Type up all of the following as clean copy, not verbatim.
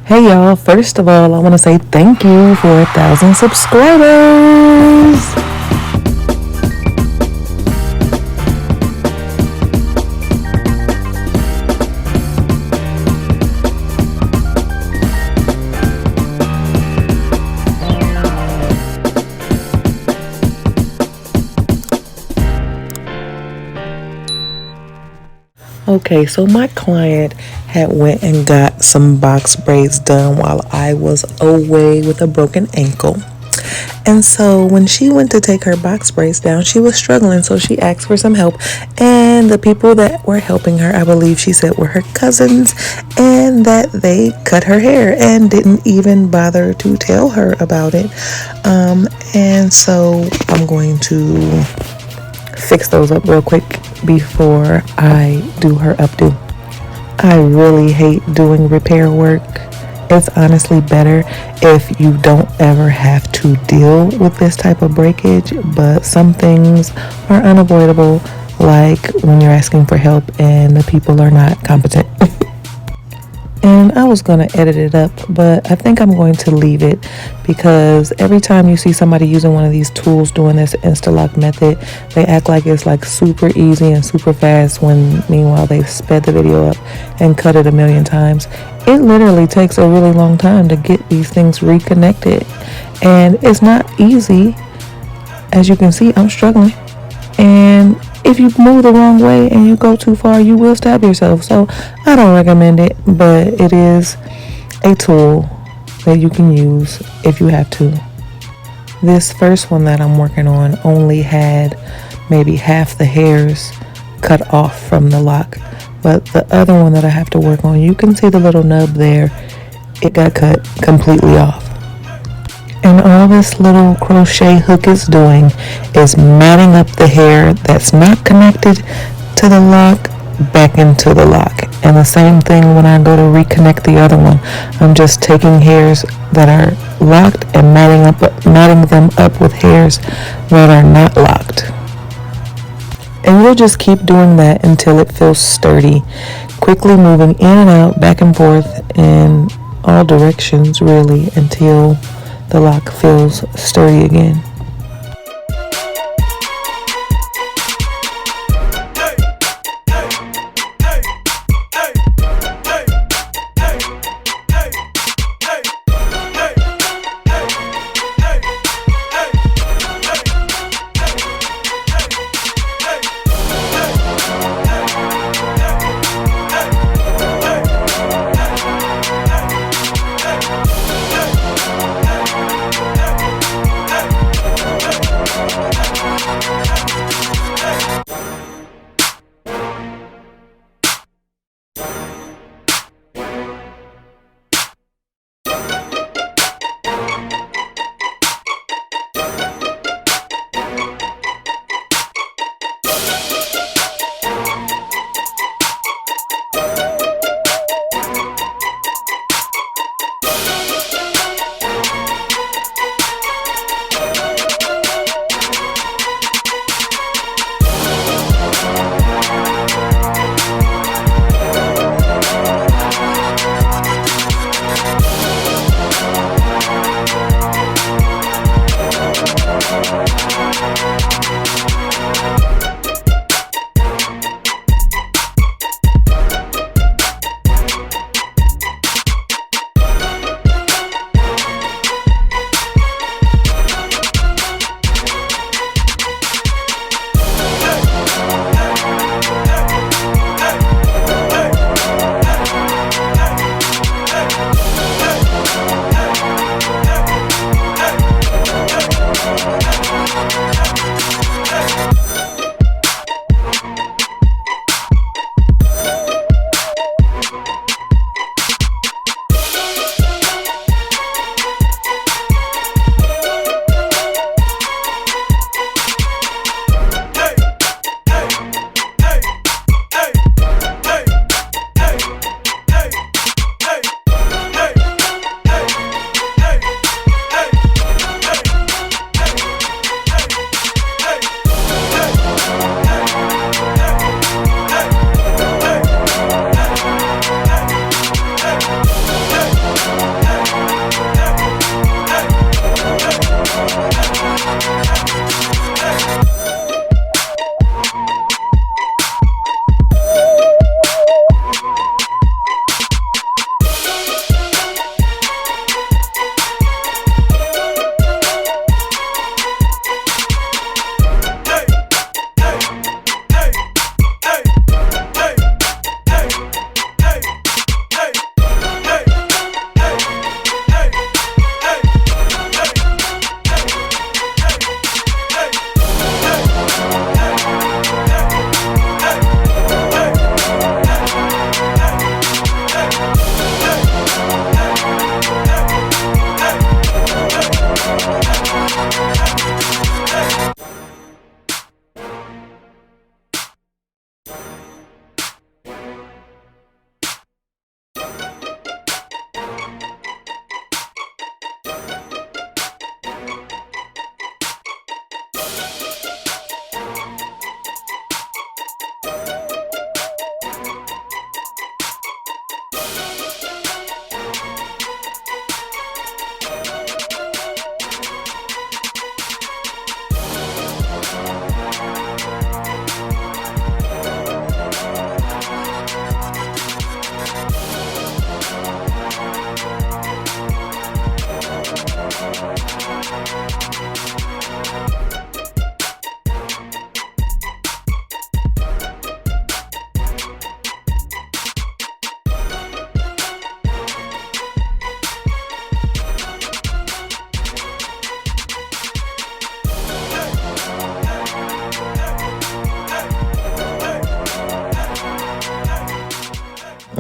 Hey y'all, first of all, I want to say thank you for 1,000 subscribers. Okay, so my client had went and got some box braids done while I was away with a broken ankle. And so when she went to take her box braids down, she was struggling, so she asked for some help. And the people that were helping her, I believe she said, were her cousins, and that they cut her hair and didn't even bother to tell her about it. And so I'm going to fix those up real quick before I do her updo. I really hate doing repair work. It's honestly better if you don't ever have to deal with this type of breakage, but some things are unavoidable, like when you're asking for help and the people are not competent. And I was going to edit it up, but I think I'm going to leave it because every time you see somebody using one of these tools doing this Instalock method, they act like it's like super easy and super fast when meanwhile they've sped the video up and cut it a million times. It literally takes a really long time to get these things reconnected, and it's not easy. As you can see, I'm struggling, and if you move the wrong way and you go too far, you will stab yourself. So I don't recommend it, but it is a tool that you can use if you have to. This first one that I'm working on only had maybe half the hairs cut off from the lock, but the other one that I have to work on, you can see the little nub there. It got cut completely off. And all this little crochet hook is doing is matting up the hair that's not connected to the lock back into the lock. And the same thing when I go to reconnect the other one. I'm just taking hairs that are locked and matting them up with hairs that are not locked. And you'll just keep doing that until it feels sturdy, quickly moving in and out, back and forth in all directions really, until the lock feels sturdy again.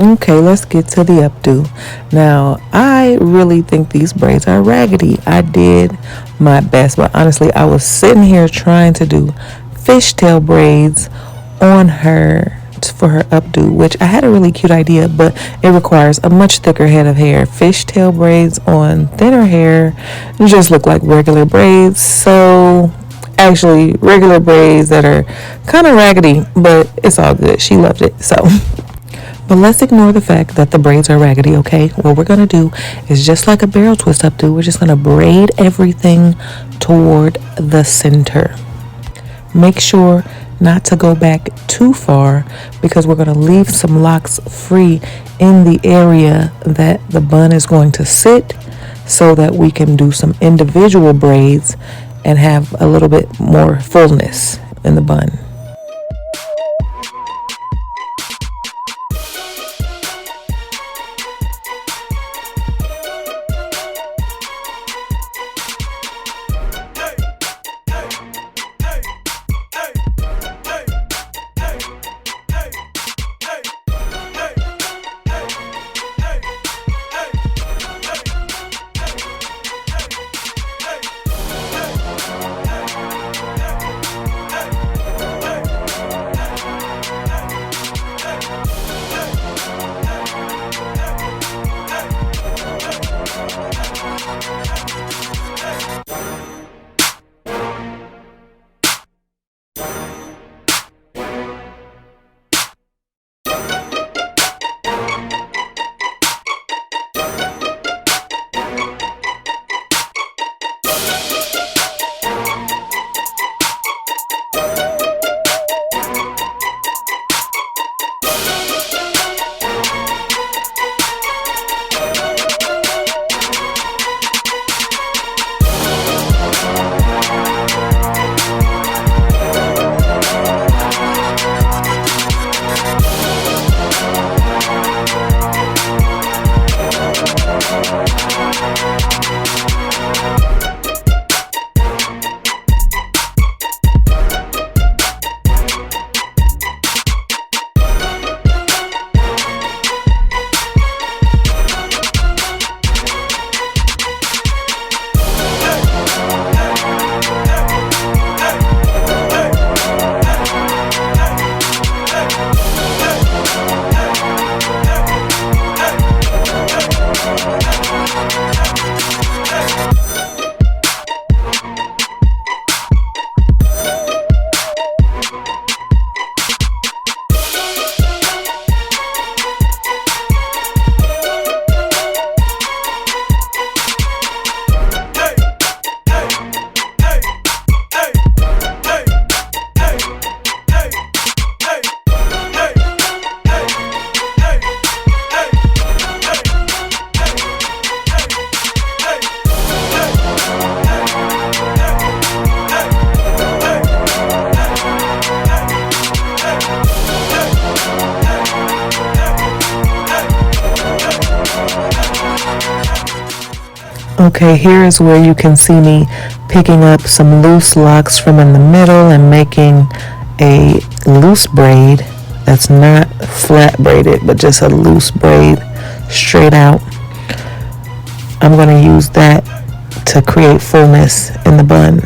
Okay, let's get to the updo. Now, I really think these braids are raggedy. I did my best, but honestly, I was sitting here trying to do fishtail braids on her for her updo, which I had a really cute idea, but it requires a much thicker head of hair. Fishtail braids on thinner hair just look like regular braids. So actually, regular braids that are kind of raggedy, but it's all good. She loved it. So but let's ignore the fact that the braids are raggedy, okay? What we're going to do is just like a barrel twist updo, we're just going to braid everything toward the center. Make sure not to go back too far because we're going to leave some locks free in the area that the bun is going to sit so that we can do some individual braids and have a little bit more fullness in the bun. Okay, here is where you can see me picking up some loose locks from in the middle and making a loose braid that's not flat braided, but just a loose braid straight out. I'm going to use that to create fullness in the bun.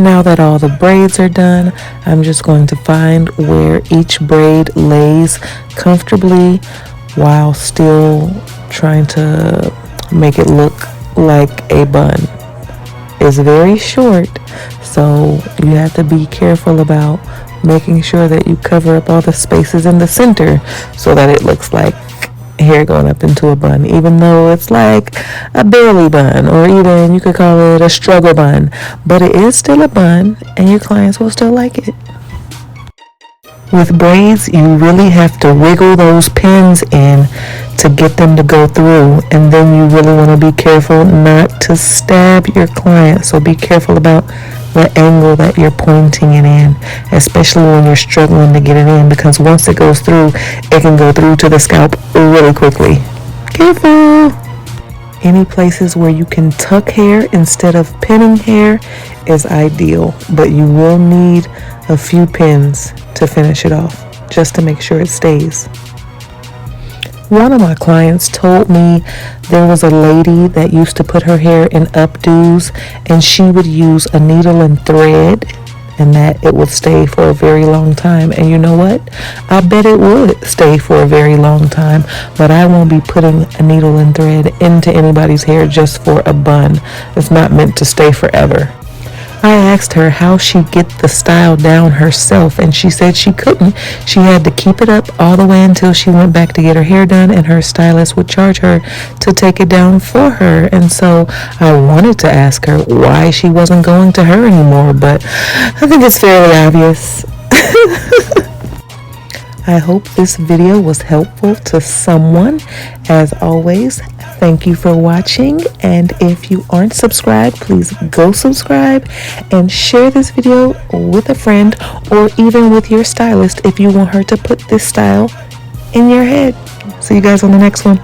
Now that all the braids are done, I'm just going to find where each braid lays comfortably while still trying to make it look like a bun. It's very short, so you have to be careful about making sure that you cover up all the spaces in the center so that it looks like hair going up into a bun, even though it's like a barely bun, or even you could call it a struggle bun, but it is still a bun and your clients will still like it. With braids, you really have to wiggle those pins in to get them to go through, and then you really want to be careful not to stab your client. So be careful about the angle that you're pointing it in, especially when you're struggling to get it in, because once it goes through, it can go through to the scalp really quickly. Careful! Any places where you can tuck hair instead of pinning hair is ideal, but you will need a few pins to finish it off, just to make sure it stays. One of my clients told me there was a lady that used to put her hair in updos, and she would use a needle and thread, and that it would stay for a very long time. And you know what? I bet it would stay for a very long time, but I won't be putting a needle and thread into anybody's hair just for a bun. It's not meant to stay forever. I asked her how she'd get the style down herself, and she said she couldn't. She had to keep it up all the way until she went back to get her hair done, and her stylist would charge her to take it down for her. And so I wanted to ask her why she wasn't going to her anymore, but I think it's fairly obvious. I hope this video was helpful to someone. As always, thank you for watching, and if you aren't subscribed, please go subscribe and share this video with a friend or even with your stylist if you want her to put this style in your head. See you guys on the next one.